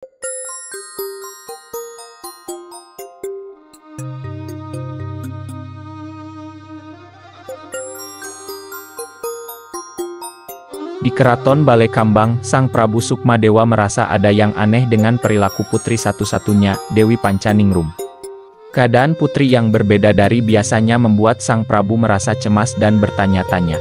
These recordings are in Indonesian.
Di keraton Balekambang, Sang Prabu Sukmadewa merasa ada yang aneh dengan perilaku putri satu-satunya, Dewi Pancaningrum. Keadaan putri yang berbeda dari biasanya membuat Sang Prabu merasa cemas dan bertanya-tanya.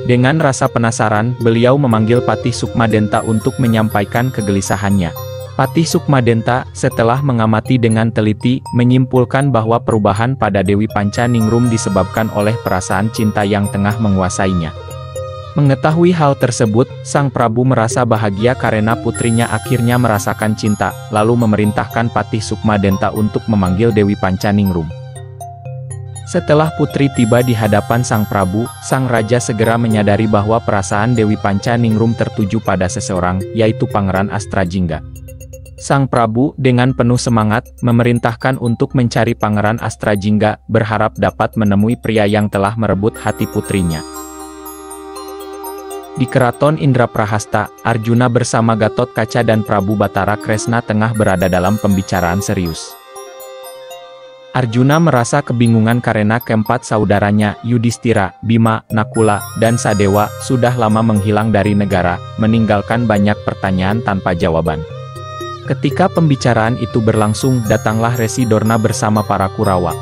Dengan rasa penasaran, beliau memanggil Patih Sukmadenta untuk menyampaikan kegelisahannya. Patih Sukmadenta, setelah mengamati dengan teliti, menyimpulkan bahwa perubahan pada Dewi Pancaningrum disebabkan oleh perasaan cinta yang tengah menguasainya. Mengetahui hal tersebut, Sang Prabu merasa bahagia karena putrinya akhirnya merasakan cinta, lalu memerintahkan Patih Sukmadenta untuk memanggil Dewi Pancaningrum. Setelah putri tiba di hadapan Sang Prabu, Sang Raja segera menyadari bahwa perasaan Dewi Pancaningrum tertuju pada seseorang, yaitu Pangeran Astrajingga. Sang Prabu, dengan penuh semangat, memerintahkan untuk mencari Pangeran Astrajingga, berharap dapat menemui pria yang telah merebut hati putrinya. Di keraton Indraprahasta, Arjuna bersama Gatot Kaca dan Prabu Batara Kresna tengah berada dalam pembicaraan serius. Arjuna merasa kebingungan karena keempat saudaranya, Yudhistira, Bima, Nakula, dan Sadewa, sudah lama menghilang dari negara, meninggalkan banyak pertanyaan tanpa jawaban. Ketika pembicaraan itu berlangsung, datanglah Resi Dorna bersama para Kurawa.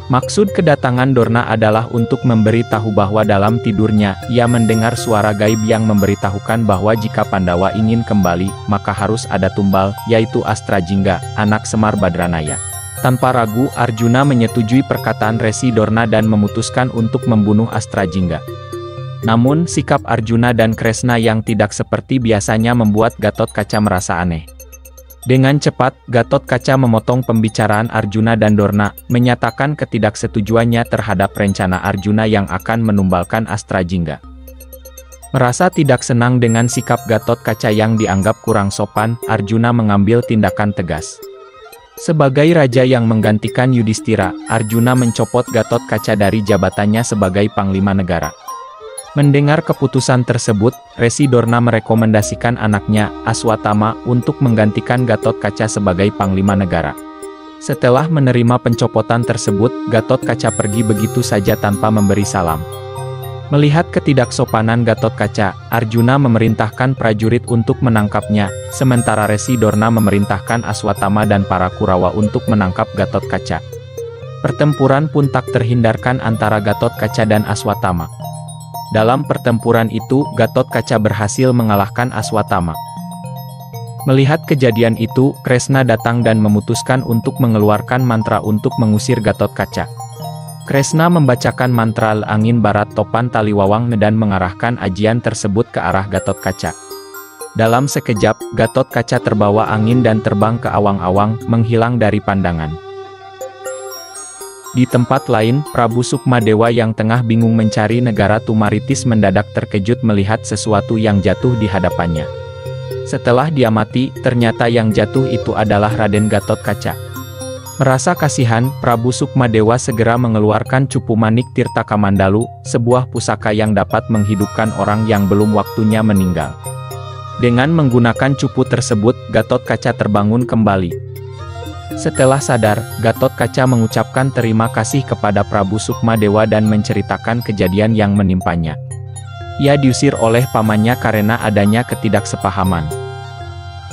Maksud kedatangan Dorna adalah untuk memberi tahu bahwa dalam tidurnya, ia mendengar suara gaib yang memberitahukan bahwa jika Pandawa ingin kembali, maka harus ada tumbal, yaitu Astrajingga, anak Semar Badranaya. Tanpa ragu, Arjuna menyetujui perkataan Resi Dorna dan memutuskan untuk membunuh Astrajingga. Namun, sikap Arjuna dan Kresna yang tidak seperti biasanya membuat Gatot Kaca merasa aneh. Dengan cepat, Gatot Kaca memotong pembicaraan Arjuna dan Dorna, menyatakan ketidaksetujuannya terhadap rencana Arjuna yang akan menumbalkan Astrajingga. Merasa tidak senang dengan sikap Gatot Kaca yang dianggap kurang sopan, Arjuna mengambil tindakan tegas. Sebagai raja yang menggantikan Yudhistira, Arjuna mencopot Gatot Kaca dari jabatannya sebagai Panglima Negara. Mendengar keputusan tersebut, Resi Dorna merekomendasikan anaknya, Aswatama, untuk menggantikan Gatot Kaca sebagai Panglima Negara. Setelah menerima pencopotan tersebut, Gatot Kaca pergi begitu saja tanpa memberi salam. Melihat ketidaksopanan Gatot Kaca, Arjuna memerintahkan prajurit untuk menangkapnya, sementara Resi Dorna memerintahkan Aswatama dan para Kurawa untuk menangkap Gatot Kaca. Pertempuran pun tak terhindarkan antara Gatot Kaca dan Aswatama. Dalam pertempuran itu, Gatot Kaca berhasil mengalahkan Aswatama. Melihat kejadian itu, Kresna datang dan memutuskan untuk mengeluarkan mantra untuk mengusir Gatot Kaca. Kresna membacakan mantra Angin Barat Topan Taliwawang dan mengarahkan ajian tersebut ke arah Gatot Kaca. Dalam sekejap, Gatot Kaca terbawa angin dan terbang ke awang-awang, menghilang dari pandangan. Di tempat lain, Prabu Sukmadewa yang tengah bingung mencari negara Tumaritis mendadak terkejut melihat sesuatu yang jatuh di hadapannya. Setelah diamati, ternyata yang jatuh itu adalah Raden Gatot Kaca. Merasa kasihan, Prabu Sukmadewa segera mengeluarkan Cupu Manik Tirta Kamandalu, sebuah pusaka yang dapat menghidupkan orang yang belum waktunya meninggal. Dengan menggunakan cupu tersebut, Gatot Kaca terbangun kembali. Setelah sadar, Gatot Kaca mengucapkan terima kasih kepada Prabu Sukmadewa dan menceritakan kejadian yang menimpanya. Ia diusir oleh pamannya karena adanya ketidaksepahaman.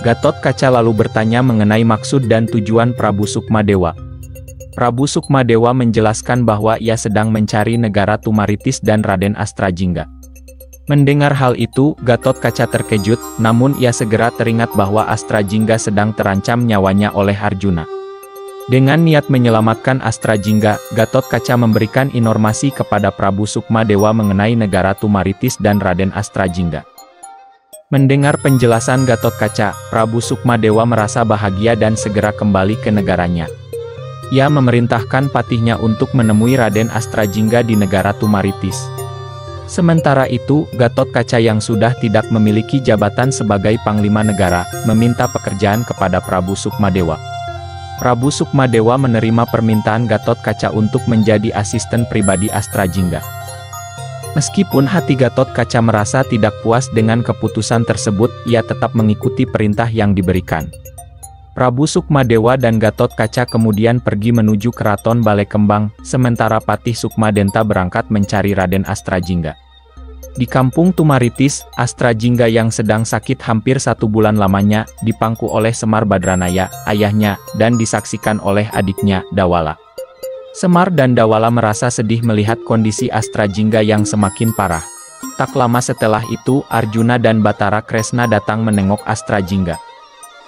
Gatot Kaca lalu bertanya mengenai maksud dan tujuan Prabu Sukmadewa. Prabu Sukmadewa menjelaskan bahwa ia sedang mencari negara Tumaritis dan Raden Astrajingga. Mendengar hal itu, Gatot Kaca terkejut, namun ia segera teringat bahwa Astrajingga sedang terancam nyawanya oleh Arjuna. Dengan niat menyelamatkan Astrajingga, Gatot Kaca memberikan informasi kepada Prabu Sukmadewa mengenai negara Tumaritis dan Raden Astrajingga. Mendengar penjelasan Gatot Kaca, Prabu Sukmadewa merasa bahagia dan segera kembali ke negaranya. Ia memerintahkan patihnya untuk menemui Raden Astrajingga di negara Tumaritis. Sementara itu, Gatot Kaca yang sudah tidak memiliki jabatan sebagai Panglima Negara, meminta pekerjaan kepada Prabu Sukmadewa. Prabu Sukmadewa menerima permintaan Gatot Kaca untuk menjadi asisten pribadi Astrajingga. Meskipun hati Gatot Kaca merasa tidak puas dengan keputusan tersebut, ia tetap mengikuti perintah yang diberikan. Prabu Sukmadewa dan Gatot Kaca kemudian pergi menuju keraton Balekembang, sementara Patih Sukmadenta berangkat mencari Raden Astrajingga. Di kampung Tumaritis, Astrajingga yang sedang sakit hampir 1 bulan lamanya, dipangku oleh Semar Badranaya, ayahnya, dan disaksikan oleh adiknya, Dawala. Semar dan Dawala merasa sedih melihat kondisi Astrajingga yang semakin parah. Tak lama setelah itu, Arjuna dan Batara Kresna datang menengok Astrajingga.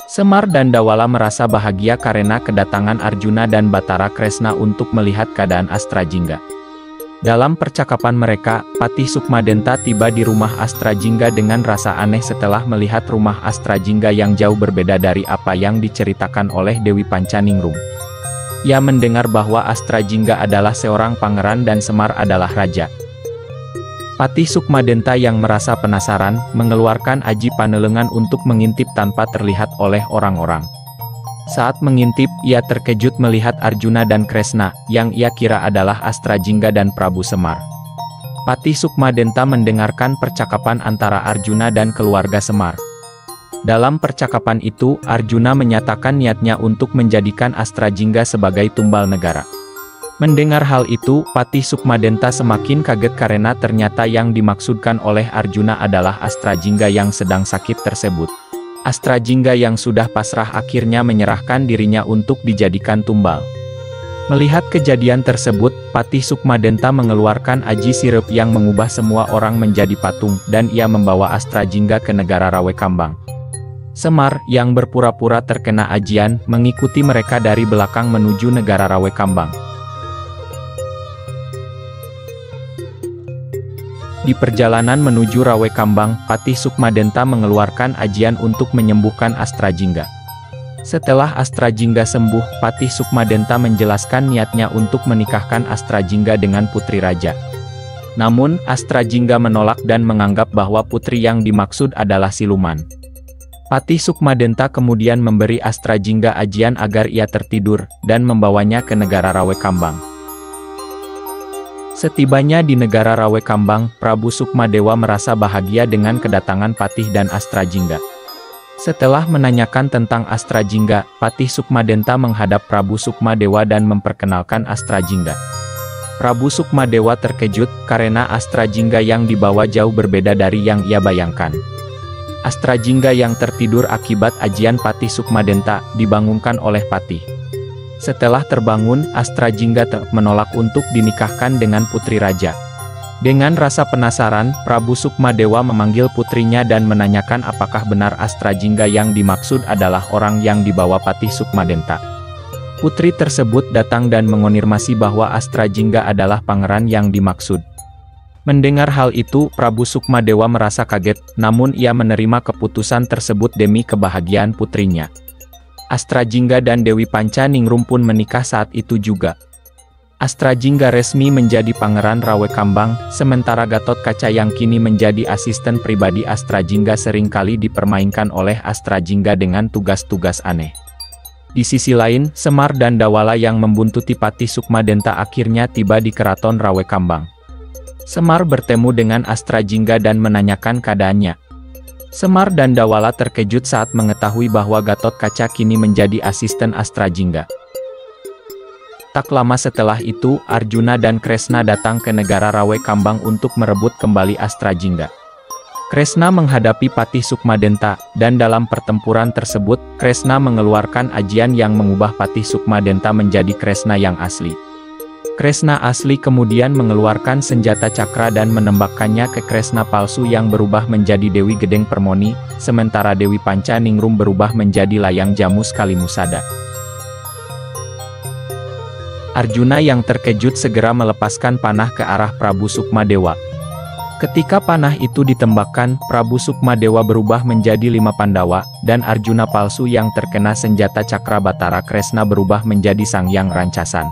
Semar dan Dawala merasa bahagia karena kedatangan Arjuna dan Batara Kresna untuk melihat keadaan Astrajingga. Dalam percakapan mereka, Patih Sukmadenta tiba di rumah Astrajingga dengan rasa aneh setelah melihat rumah Astrajingga yang jauh berbeda dari apa yang diceritakan oleh Dewi Pancaningrum. Ia mendengar bahwa Astrajingga adalah seorang pangeran dan Semar adalah raja. Patih Sukmadenta yang merasa penasaran, mengeluarkan aji panelengan untuk mengintip tanpa terlihat oleh orang-orang. Saat mengintip, ia terkejut melihat Arjuna dan Kresna, yang ia kira adalah Astrajingga dan Prabu Semar. Patih Sukmadenta mendengarkan percakapan antara Arjuna dan keluarga Semar. Dalam percakapan itu, Arjuna menyatakan niatnya untuk menjadikan Astrajingga sebagai tumbal negara. Mendengar hal itu, Patih Sukmadenta semakin kaget karena ternyata yang dimaksudkan oleh Arjuna adalah Astrajingga yang sedang sakit tersebut. Astrajingga yang sudah pasrah akhirnya menyerahkan dirinya untuk dijadikan tumbal. Melihat kejadian tersebut, Patih Sukmadenta mengeluarkan aji sirep yang mengubah semua orang menjadi patung, dan ia membawa Astrajingga ke negara Rawekambang. Semar, yang berpura-pura terkena ajian, mengikuti mereka dari belakang menuju negara Rawekambang. Di perjalanan menuju Rawekambang, Patih Sukmadenta mengeluarkan ajian untuk menyembuhkan Astrajingga. Setelah Astrajingga sembuh, Patih Sukmadenta menjelaskan niatnya untuk menikahkan Astrajingga dengan putri raja. Namun, Astrajingga menolak dan menganggap bahwa putri yang dimaksud adalah siluman. Patih Sukmadenta kemudian memberi Astrajingga ajian agar ia tertidur, dan membawanya ke negara Rawekambang. Setibanya di negara Rawekambang, Prabu Sukmadewa merasa bahagia dengan kedatangan Patih dan Astrajingga. Setelah menanyakan tentang Astrajingga, Patih Sukmadenta menghadap Prabu Sukmadewa dan memperkenalkan Astrajingga. Prabu Sukmadewa terkejut, karena Astrajingga yang dibawa jauh berbeda dari yang ia bayangkan. Astrajingga yang tertidur akibat ajian Patih Sukmadenta, dibangunkan oleh Patih. Setelah terbangun, Astrajingga menolak untuk dinikahkan dengan putri raja. Dengan rasa penasaran, Prabu Sukmadewa memanggil putrinya dan menanyakan apakah benar Astrajingga yang dimaksud adalah orang yang dibawa Patih Sukmadenta. Putri tersebut datang dan mengonfirmasi bahwa Astrajingga adalah pangeran yang dimaksud. Mendengar hal itu, Prabu Sukmadewa merasa kaget, namun ia menerima keputusan tersebut demi kebahagiaan putrinya. Astrajingga dan Dewi Pancaningrum pun menikah saat itu juga. Astrajingga resmi menjadi pangeran Rawekambang, sementara Gatot Kaca yang kini menjadi asisten pribadi Astrajingga seringkali dipermainkan oleh Astrajingga dengan tugas-tugas aneh. Di sisi lain, Semar dan Dawala yang membuntuti Patih Sukmadenta akhirnya tiba di keraton Rawekambang. Semar bertemu dengan Astrajingga dan menanyakan keadaannya. Semar dan Dawala terkejut saat mengetahui bahwa Gatot Kaca kini menjadi asisten Astrajingga. Tak lama setelah itu, Arjuna dan Kresna datang ke negara Rawekambang untuk merebut kembali Astrajingga. Kresna menghadapi Patih Sukmadenta, dan dalam pertempuran tersebut, Kresna mengeluarkan ajian yang mengubah Patih Sukmadenta menjadi Kresna yang asli. Kresna asli kemudian mengeluarkan senjata cakra dan menembakkannya ke Kresna palsu yang berubah menjadi Dewi Gedeng Permoni, sementara Dewi Pancaningrum berubah menjadi Layang Jamus Kalimusada. Arjuna yang terkejut segera melepaskan panah ke arah Prabu Sukmadewa. Ketika panah itu ditembakkan, Prabu Sukmadewa berubah menjadi 5 Pandawa, dan Arjuna palsu yang terkena senjata cakra Batara Kresna berubah menjadi Sang Hyang Rancasan.